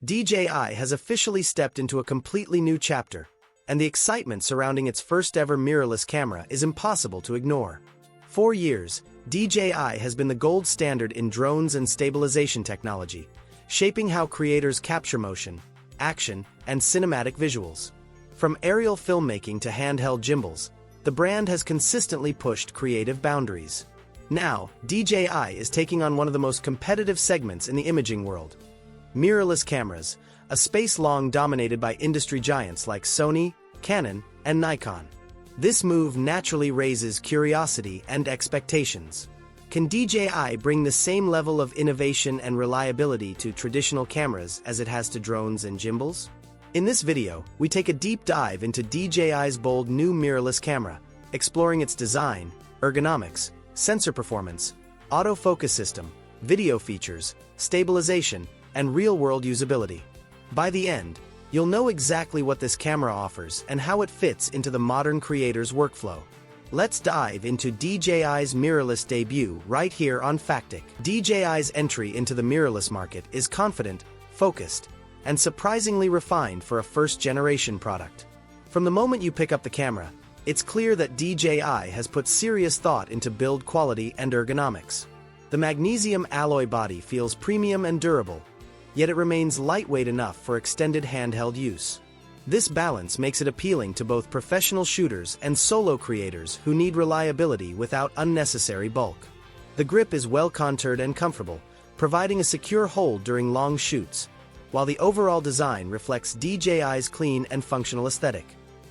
DJI has officially stepped into a completely new chapter, and the excitement surrounding its first-ever mirrorless camera is impossible to ignore. For years, DJI has been the gold standard in drones and stabilization technology, shaping how creators capture motion, action, and cinematic visuals. From aerial filmmaking to handheld gimbals, the brand has consistently pushed creative boundaries. Now, DJI is taking on one of the most competitive segments in the imaging world: mirrorless cameras, a space long dominated by industry giants like Sony, Canon, and Nikon. This move naturally raises curiosity and expectations. Can DJI bring the same level of innovation and reliability to traditional cameras as it has to drones and gimbals? In this video, we take a deep dive into DJI's bold new mirrorless camera, exploring its design, ergonomics, sensor performance, autofocus system, video features, stabilization, and real-world usability. By the end, you'll know exactly what this camera offers and how it fits into the modern creator's workflow. Let's dive into DJI's mirrorless debut right here on Factic. DJI's entry into the mirrorless market is confident, focused, and surprisingly refined for a first-generation product. From the moment you pick up the camera, it's clear that DJI has put serious thought into build quality and ergonomics. The magnesium alloy body feels premium and durable, yet it remains lightweight enough for extended handheld use. This balance makes it appealing to both professional shooters and solo creators who need reliability without unnecessary bulk. The grip is well-contoured and comfortable, providing a secure hold during long shoots, while the overall design reflects DJI's clean and functional aesthetic.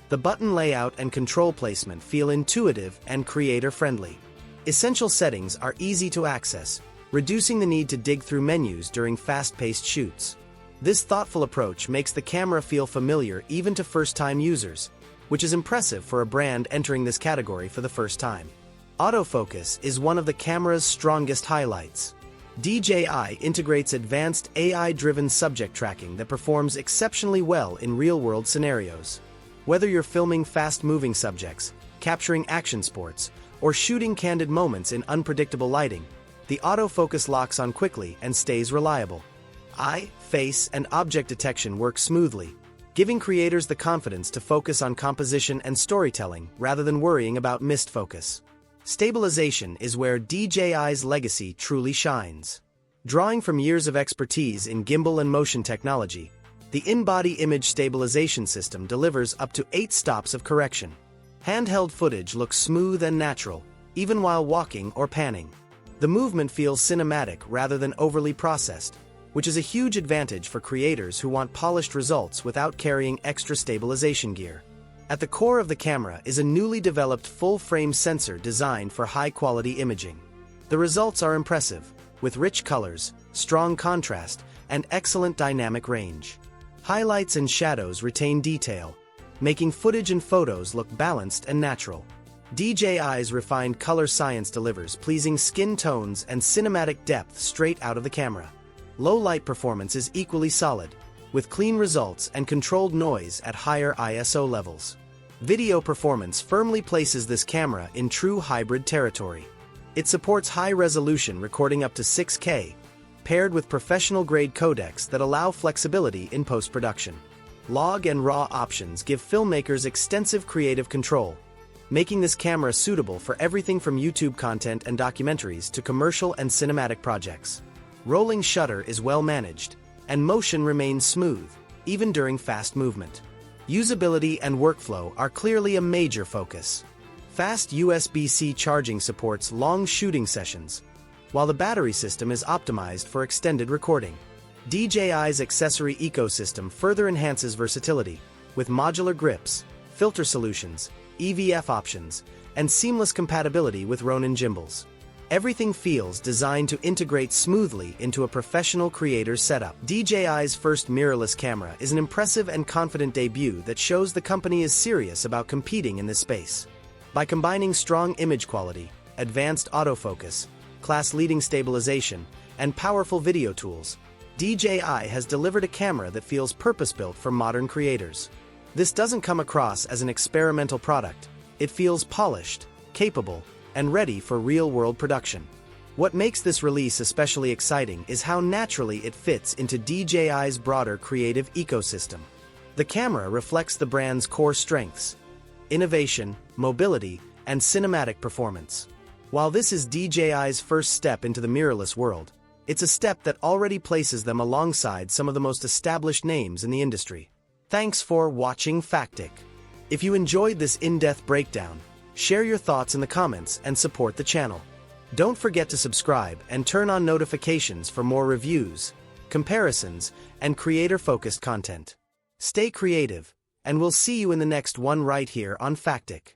The button layout and control placement feel intuitive and creator-friendly. Essential settings are easy to access, reducing the need to dig through menus during fast-paced shoots. This thoughtful approach makes the camera feel familiar even to first-time users, which is impressive for a brand entering this category for the first time. Autofocus is one of the camera's strongest highlights. DJI integrates advanced AI-driven subject tracking that performs exceptionally well in real-world scenarios. Whether you're filming fast-moving subjects, capturing action sports, or shooting candid moments in unpredictable lighting, the autofocus locks on quickly and stays reliable. Eye, face, and object detection work smoothly, giving creators the confidence to focus on composition and storytelling rather than worrying about missed focus. Stabilization is where DJI's legacy truly shines. Drawing from years of expertise in gimbal and motion technology, the in-body image stabilization system delivers up to 8 stops of correction. Handheld footage looks smooth and natural, even while walking or panning. The movement feels cinematic rather than overly processed, which is a huge advantage for creators who want polished results without carrying extra stabilization gear. At the core of the camera is a newly developed full-frame sensor designed for high-quality imaging. The results are impressive, with rich colors, strong contrast, and excellent dynamic range. Highlights and shadows retain detail, making footage and photos look balanced and natural. DJI's refined color science delivers pleasing skin tones and cinematic depth straight out of the camera. Low-light performance is equally solid, with clean results and controlled noise at higher ISO levels. Video performance firmly places this camera in true hybrid territory. It supports high-resolution recording up to 6K, paired with professional-grade codecs that allow flexibility in post-production. Log and RAW options give filmmakers extensive creative control, making this camera suitable for everything from YouTube content and documentaries to commercial and cinematic projects. Rolling shutter is well managed, and motion remains smooth, even during fast movement. Usability and workflow are clearly a major focus. Fast USB-C charging supports long shooting sessions, while the battery system is optimized for extended recording. DJI's accessory ecosystem further enhances versatility, with modular grips, filter solutions, EVF options, and seamless compatibility with Ronin gimbals. Everything feels designed to integrate smoothly into a professional creator's setup. DJI's first mirrorless camera is an impressive and confident debut that shows the company is serious about competing in this space. By combining strong image quality, advanced autofocus, class-leading stabilization, and powerful video tools, DJI has delivered a camera that feels purpose-built for modern creators. This doesn't come across as an experimental product. It feels polished, capable, and ready for real-world production. What makes this release especially exciting is how naturally it fits into DJI's broader creative ecosystem. The camera reflects the brand's core strengths: innovation, mobility, and cinematic performance. While this is DJI's first step into the mirrorless world, it's a step that already places them alongside some of the most established names in the industry. Thanks for watching Factic. If you enjoyed this in-depth breakdown, share your thoughts in the comments and support the channel. Don't forget to subscribe and turn on notifications for more reviews, comparisons, and creator-focused content. Stay creative, and we'll see you in the next one right here on Factic.